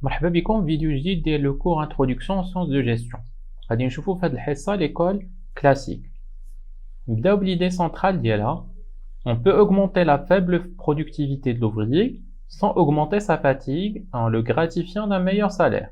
مرحبا بكم في فيديو جديد ديال لو كور انتروداكسيون aux sciences de gestion. غادي نشوفوا في هذه الحصه ليكول كلاسيك. نبداو بليدي سنترال ديالها. On peut augmenter la faible productivité de l'ouvrier sans augmenter sa fatigue en le gratifiant d'un meilleur salaire.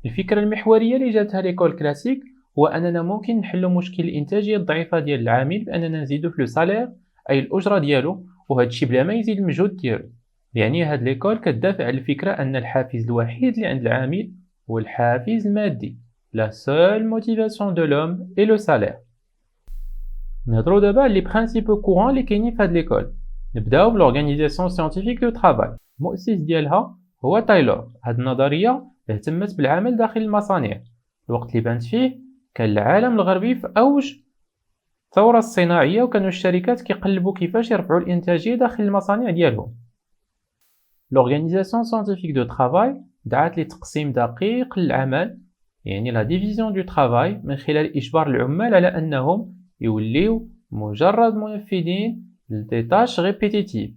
الفكره المحوريه اللي جاتها ليكول كلاسيك هو اننا ممكن نحلوا مشكل الانتاجيه الضعيفه ديال العامل باننا نزيدو في لو سالير اي الاجره ديالو، وهذا الشيء بلا ما يزيد المجهود ديالو. يعني هاد ليكول كتدافع على الفكرة أن الحافز الوحيد اللي عند العامل هو الحافز المادي. La seule motivation de l'homme est le salaire. نهضرو دابا على لي برينسيپو كورون اللي كاينين في هاد ليكول. نبداو بالأورغانيزاسيون سيانتيفيك دو ترافاي. المؤسس ديالها هو تايلور. هاد النظرية اهتمت بالعمل داخل المصانع، الوقت اللي بانت فيه كان العالم الغربي في أوج الثورة الصناعية، وكانوا الشركات كيقلبوا كيفاش يرفعوا الإنتاجية داخل المصانع ديالهم. L'organisation scientifique de travail دعت لتقسيم دقيق للعمل، يعني la division du travail، من خلال إجبار العمال على أنهم يوليو مجرد منفذين لدي تاش ريبيتيتيف.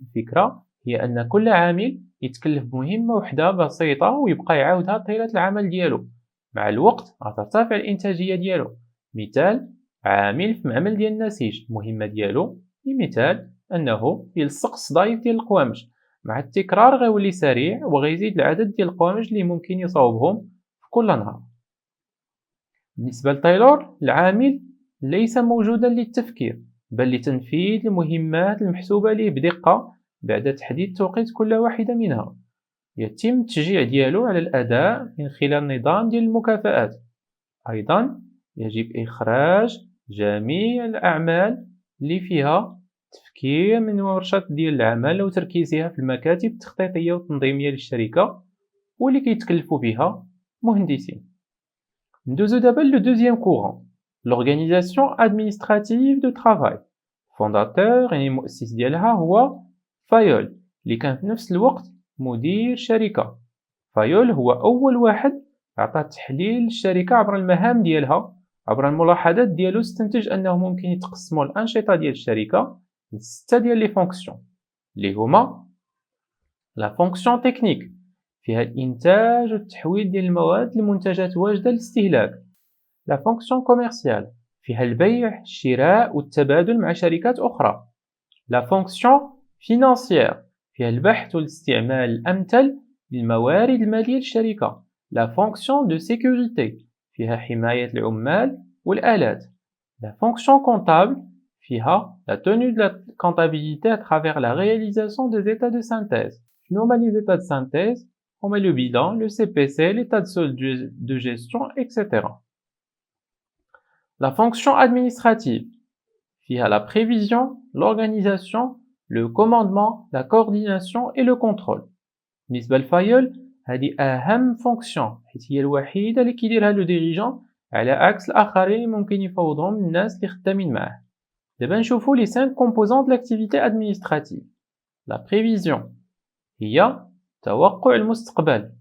الفكرة هي أن كل عامل يتكلف بمهمة وحدة بسيطة ويبقى يعاودها طيلة العمل ديالو. مع الوقت غترتفع الإنتاجية ديالو. مثال، عامل في معمل ديال النسيج، المهمة ديالو بمثال أنه يلصق الصدايف ديال القوامج. مع التكرار غيولي سريع وغيزيد العدد ديال القوامج اللي ممكن يصاوبهم في كل نهار. بالنسبة لتايلور، العامل ليس موجودا للتفكير بل لتنفيذ المهمات المحسوبة ليه بدقة بعد تحديد توقيت كل واحدة منها. يتم التشجيع ديالو على الأداء من خلال نظام ديال المكافآت. أيضا يجب إخراج جميع الأعمال اللي فيها تفكير من ورشة ديال العمل وتركيزها في المكاتب التخطيطية والتنظيمية للشركة واللي كيتكلفوا بها مهندسين. ندوزو دابا لو دوزيام كورون، l'organisation administrative de travail. فونداتور يعني المؤسس ديالها هو فايول، اللي كان في نفس الوقت مدير شركة. فايول هو أول واحد عطى تحليل الشركة عبر المهام ديالها. عبر الملاحظات ديالو استنتج أنه ممكن يتقسموا الأنشطة ديال الشركة لستة ديال لي فونكسيون اللي هما لا فونكسيون تكنيك، فيها الإنتاج والتحويل ديال المواد لمنتجات واجدة للاستهلاك. لا فونكسيون كوميرسيال، فيها البيع، الشراء والتبادل مع شركات أخرى. لا فونكسيون فينانسيير، فيها البحث والاستعمال الأمثل للموارد المالية للشركة. لا فونكسيون دو سيكوريتي، فيها حماية العمال والآلات. La fonction comptable فيها la tenue de la comptabilité à travers la réalisation des états de synthèse. شنو هما les états de synthèse؟ هما le bilan, le CPC, l'état de solde de gestion, etc. La fonction administrative فيها la prévision, l'organisation, le commandement, la coordination et le contrôle. بالنسبة لفايول هذه أهم فونكسيون حيت هي الوحيدة اللي كيديرها لو ديريجون على عكس الآخرين اللي ممكن يفوضهم الناس اللي خدامين معاه. دابا نشوفو لي 5 كومبوزون د لاكتيفيتي ادمينستراتيف. لا بريفيزيون هي توقع المستقبل.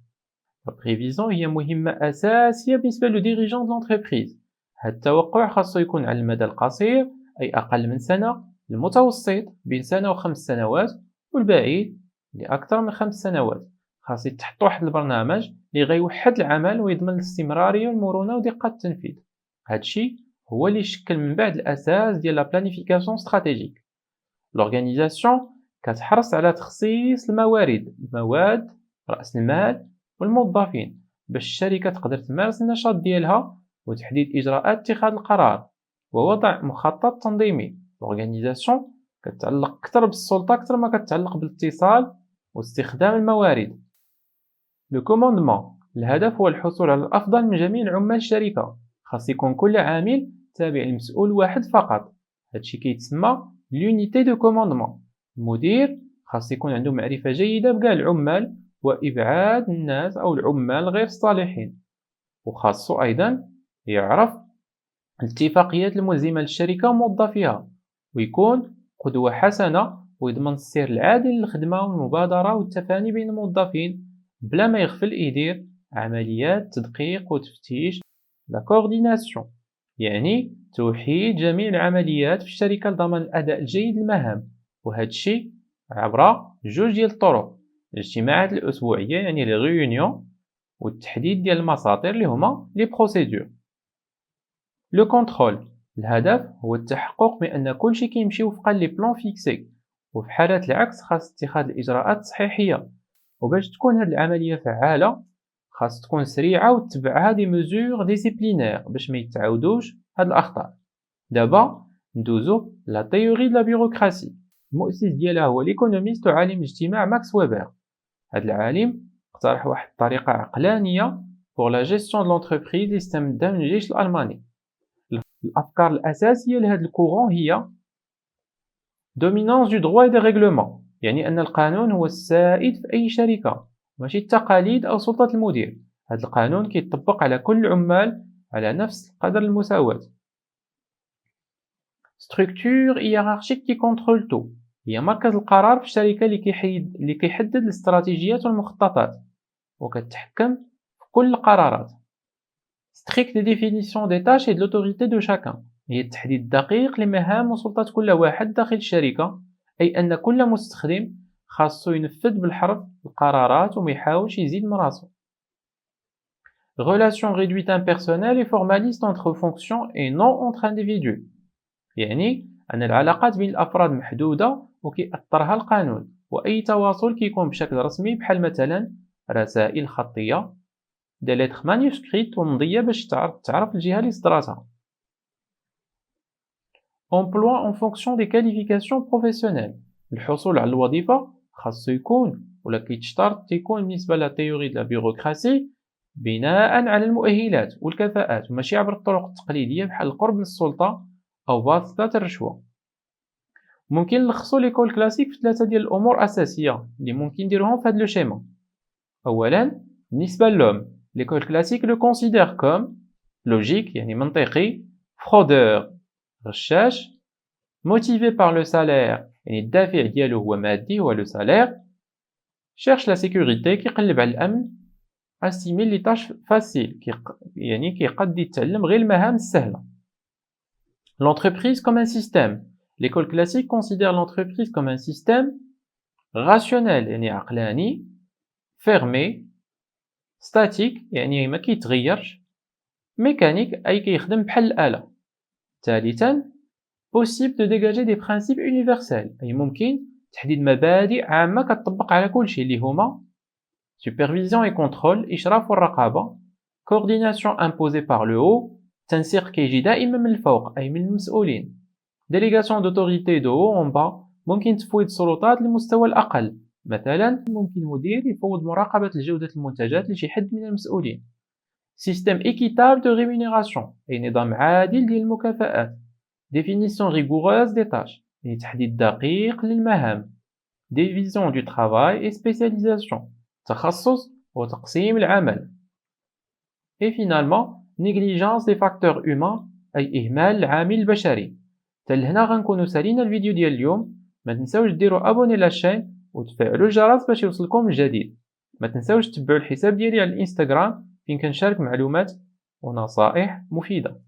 لا بريفيزيون هي مهمة أساسية بالنسبة لو ديريجون د لونتربريز. هاد التوقع خاصو يكون على المدى القصير أي أقل من سنة، المتوسط بين سنة و5 سنوات، والبعيد لأكثر من 5 سنوات. خاص يتحط واحد البرنامج اللي غيوحد العمل ويضمن الاستمرارية والمرونة ودقة التنفيذ. هادشي هو اللي يشكل من بعد الأساس ديال لا بلانيفيكاسيون استراتيجيك. لورغانيزاسيون كتحرص على تخصيص المواد، رأس المال والموظفين باش الشركة تقدر تمارس النشاط ديالها وتحديد إجراءات اتخاذ القرار ووضع مخطط تنظيمي. لورغانيزاسيون كتعلق أكثر بالسلطة أكثر ما كتعلق بالاتصال واستخدام الموارد. لو كوموندمون، الهدف هو الحصول على الأفضل من جميع عمال الشركة. خاص يكون كل عامل تابع لمسؤول واحد فقط. هادشي كيتسمى لونيتي دو كوموندمون. المدير خاص يكون عنده معرفة جيدة بكاع العمال وإبعاد الناس أو العمال غير الصالحين، وخاصو أيضا يعرف الاتفاقيات الملزمة للشركة وموظفيها، ويكون قدوة حسنة ويضمن السير العادل للخدمة والمبادرة والتفاني بين الموظفين بلا ما يغفل يدير عمليات تدقيق وتفتيش. لا كورديناسيون يعني توحيد جميع العمليات في الشركة لضمان الأداء الجيد للمهام، وهذا الشيء عبر جوج ديال الطرق. الاجتماعات الأسبوعية يعني لي ريونيون، والتحديد ديال المساطر اللي هما لي بروسيدور. لو كونترول، الهدف هو التحقق من أن كلشي كيمشي وفقا لي بلان فيكسي، وفي حالة العكس خاص اتخاذ الإجراءات التصحيحية. وباش تكون هاد العملية فعالة خاص تكون سريعة وتتبعها دي مزور ديسيبلينير باش ما يتعاودوش هاد الأخطاء. دابا ندوزو لا تيوري دو لا بيروقراسي. المؤسس ديالها هو ليكونوميست وعالم الاجتماع ماكس ويبر. هاد العالم اقترح واحد الطريقة عقلانية pour la gestion de l'entreprise اللي استمدها من الجيش الألماني. الأفكار الأساسية لهاد الكورون هي dominance du droit et des règlements، يعني أن القانون هو السائد في أي شركة ماشي التقاليد أو سلطة المدير. هاد القانون كيطبق على كل العمال على نفس قدر المساواة. structure hiérarchique qui contrôle tout، هي مركز القرار في الشركة اللي كيحدد الاستراتيجيات والمخططات وكتحكم في كل القرارات. strict définition des tâches et de l'autorité de chacun، هي التحديد الدقيق لمهام وسلطات كل واحد داخل الشركة، أي أن كل مستخدم خاصو ينفذ بالحرف القرارات وما يحاولش يزيد من راسو. relation réduite impersonnelle et formaliste entre fonctions et non entre individus، يعني أن العلاقات بين الأفراد محدودة وكيأثرها القانون، وأي تواصل كيكون بشكل رسمي بحال مثلا رسائل خطية دي لتر مانيسكريت ومضية باش تعرف الجهة اللي صدراتها. emploi en fonction des qualifications professionnelles، الحصول على الوظيفة خاصو يكون ولا كيتشترط تيكون بالنسبة لا تيوري د لا بيروقراسي بناء على المؤهلات والكفاءات وماشي عبر الطرق التقليدية بحال القرب من السلطة أو بواسطة الرشوة. ممكن نلخصو ليكول كلاسيك في 3 ديال الأمور أساسية اللي ممكن نديروهم في هاد لو شيما. أولا بالنسبة للوم، l'école classique le considère comme logique يعني منطقي، fraudeur غشاش، motivé par le salaire يعني الدافع ديالو هو مادي هو لو سالير، cherche la sécurité كيقلب على الأمن، assimile les tâches faciles يعني كيقد يتعلم غير المهام السهلة. L'entreprise comme un système، l'école classique considère l'entreprise comme un système rationnel يعني عقلاني، fermé، statique يعني ما كيتغيرش، mécanique أي كيخدم بحال الآلة. ثالثا possible de dégager des principes universels، أي ممكن تحديد مبادئ عامة كتطبق على كل شيء اللي هما supervision et contrôle إشراف والرقابة، coordination imposée par le haut تنسيق كيجي دائما من الفوق أي من المسؤولين، délégation d'autorité de haut en bas ممكن تفويض السلطات للمستوى الأقل، مثلا ممكن مدير يفوض مراقبة جودة المنتجات لشي حد من المسؤولين. système équitable de rémunération أي نظام عادل ديال المكافآت، définition rigoureuse des tâches يعني تحديد دقيق للمهام، division du travail et spécialisation تخصص وتقسيم العمل. et finalement négligence des facteurs humains أي إهمال العامل البشري. لهنا غنكونوا سالينا الفيديو ديال اليوم. ما تنساوش ديروا ابوني للشين وتفعلوا الجرس باش يوصلكم الجديد. ما تنساوش تتبعوا الحساب ديالي على الانستغرام فين كنشارك معلومات ونصائح مفيدة.